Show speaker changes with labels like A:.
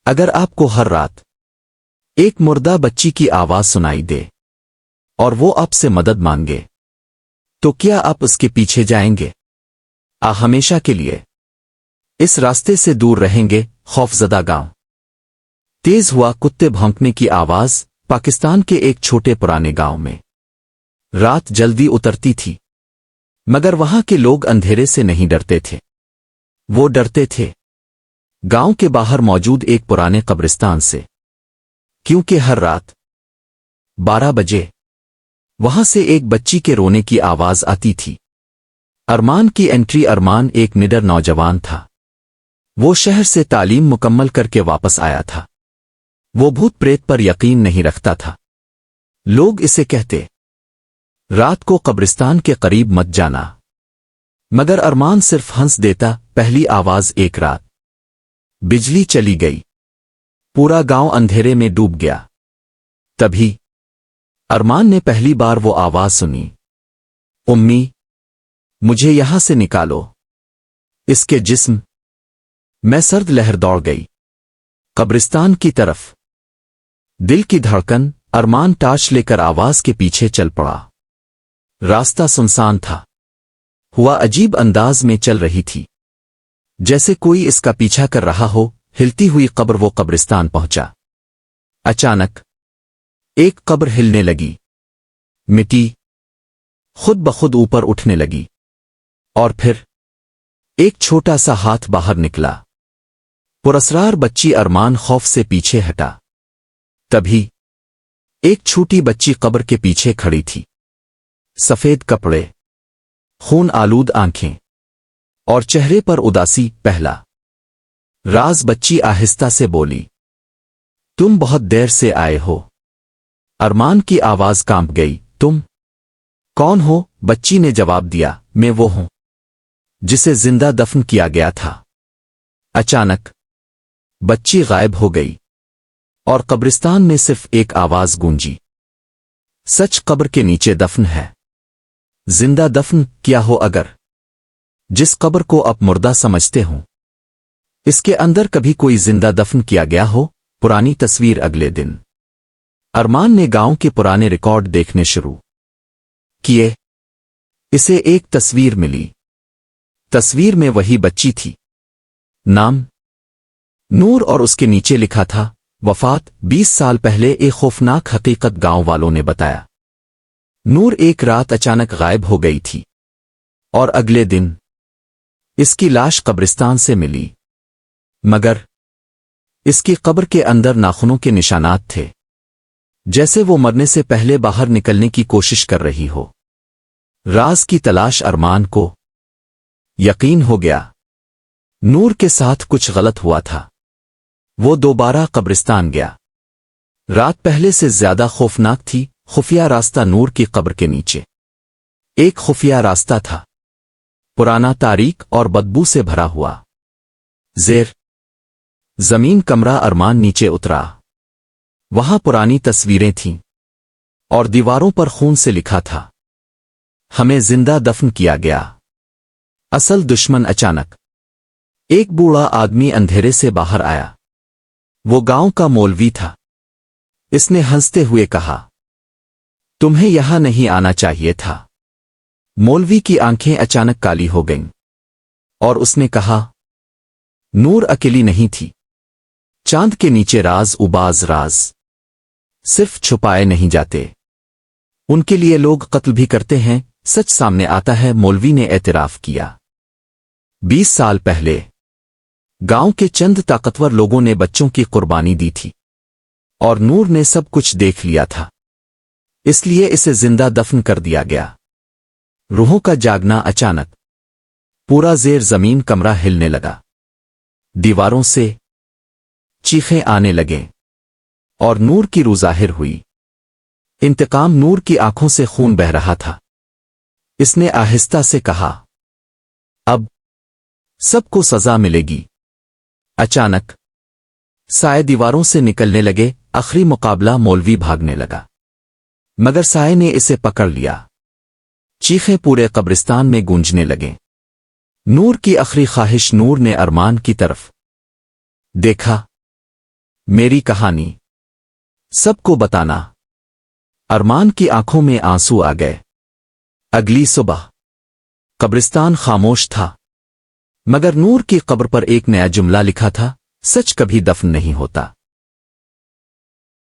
A: اگر آپ کو ہر رات ایک مردہ بچی کی آواز سنائی دے اور وہ آپ سے مدد مانگے تو کیا آپ اس کے پیچھے جائیں گے؟ ہمیشہ کے لیے اس راستے سے دور رہیں گے؟ خوفزدہ گاؤں تیز ہوا کتے بھونکنے کی آواز پاکستان کے ایک چھوٹے پرانے گاؤں میں رات جلدی اترتی تھی، مگر وہاں کے لوگ اندھیرے سے نہیں ڈرتے تھے، وہ ڈرتے تھے گاؤں کے باہر موجود ایک پرانے قبرستان سے، کیونکہ ہر رات 12 بجے وہاں سے ایک بچی کے رونے کی آواز آتی تھی۔ ارمان کی انٹری۔ ارمان ایک نڈر نوجوان تھا، وہ شہر سے تعلیم مکمل کر کے واپس آیا تھا، وہ بھوت پریت پر یقین نہیں رکھتا تھا، لوگ اسے کہتے رات کو قبرستان کے قریب مت جانا، مگر ارمان صرف ہنس دیتا۔ پہلی آواز ایک رات بجلی چلی گئی، پورا گاؤں اندھیرے میں ڈوب گیا، تبھی ارمان نے پہلی بار وہ آواز سنی، امی مجھے یہاں سے نکالو۔ اس کے جسم میں سرد لہر دوڑ گئی قبرستان کی طرف، دل کی دھڑکن۔ ارمان ٹارچ لے کر آواز کے پیچھے چل پڑا، راستہ سنسان تھا، ہوا عجیب انداز میں چل رہی تھی جیسے کوئی اس کا پیچھا کر رہا ہو۔ ہلتی ہوئی قبر۔ وہ قبرستان پہنچا، اچانک ایک قبر ہلنے لگی، مٹی خود بخود اوپر اٹھنے لگی، اور پھر ایک چھوٹا سا ہاتھ باہر نکلا، پراسرار بچی۔ ارمان خوف سے پیچھے ہٹا، تبھی ایک چھوٹی بچی قبر کے پیچھے کھڑی تھی، سفید کپڑے، خون آلود آنکھیں اور چہرے پر اداسی۔ پہلا راز بچی آہستہ سے بولی، تم بہت دیر سے آئے ہو۔ ارمان کی آواز کانپ گئی، تم کون ہو؟ بچی نے جواب دیا، میں وہ ہوں جسے زندہ دفن کیا گیا تھا۔ اچانک بچی غائب ہو گئی اور قبرستان میں صرف ایک آواز گونجی، سچ قبر کے نیچے دفن ہے۔ زندہ دفن کیا ہو اگر جس قبر کو اب مردہ سمجھتے ہوں اس کے اندر کبھی کوئی زندہ دفن کیا گیا ہو؟ پرانی تصویر۔ اگلے دن ارمان نے گاؤں کے پرانے ریکارڈ دیکھنے شروع کیے، اسے ایک تصویر ملی، تصویر میں وہی بچی تھی، نام نور، اور اس کے نیچے لکھا تھا وفات 20 سال پہلے۔ ایک خوفناک حقیقت گاؤں والوں نے بتایا، نور ایک رات اچانک غائب ہو گئی تھی اور اگلے دن اس کی لاش قبرستان سے ملی، مگر اس کی قبر کے اندر ناخنوں کے نشانات تھے، جیسے وہ مرنے سے پہلے باہر نکلنے کی کوشش کر رہی ہو۔ راز کی تلاش۔ ارمان کو یقین ہو گیا نور کے ساتھ کچھ غلط ہوا تھا، وہ دوبارہ قبرستان گیا۔ رات پہلے سے زیادہ خوفناک تھی، خفیہ راستہ نور کی قبر کے نیچے ایک خفیہ راستہ تھا، پرانا، تاریک اور بدبو سے بھرا ہوا۔ زیر زمین کمرہ۔ ارمان نیچے اترا، وہاں پرانی تصویریں تھیں اور دیواروں پر خون سے لکھا تھا، ہمیں زندہ دفن کیا گیا، اصل دشمن۔ اچانک ایک بوڑھا آدمی اندھیرے سے باہر آیا، وہ گاؤں کا مولوی تھا۔ اس نے ہنستے ہوئے کہا، تمہیں یہاں نہیں آنا چاہیے تھا۔ مولوی کی آنکھیں اچانک کالی ہو گئیں اور اس نے کہا، نور اکیلی نہیں تھی، چاند کے نیچے راز اباز راز صرف چھپائے نہیں جاتے، ان کے لیے لوگ قتل بھی کرتے ہیں، سچ سامنے آتا ہے۔ مولوی نے اعتراف کیا، 20 سال پہلے گاؤں کے چند طاقتور لوگوں نے بچوں کی قربانی دی تھی اور نور نے سب کچھ دیکھ لیا تھا، اس لیے اسے زندہ دفن کر دیا گیا۔ روحوں کا جاگنا۔ اچانک پورا زیر زمین کمرہ ہلنے لگا، دیواروں سے چیخیں آنے لگیں اور نور کی روح ظاہر ہوئی۔ انتقام۔ نور کی آنکھوں سے خون بہہ رہا تھا، اس نے آہستہ سے کہا، اب سب کو سزا ملے گی۔ اچانک سائے دیواروں سے نکلنے لگے، آخری مقابلہ۔ مولوی بھاگنے لگا مگر سائے نے اسے پکڑ لیا، چیخیں پورے قبرستان میں گونجنے لگیں۔ نور کی آخری خواہش۔ نور نے ارمان کی طرف دیکھا، میری کہانی سب کو بتانا۔ ارمان کی آنکھوں میں آنسو آ گئے۔ اگلی صبح قبرستان خاموش تھا، مگر نور کی قبر پر ایک نیا جملہ لکھا تھا، سچ کبھی دفن نہیں ہوتا۔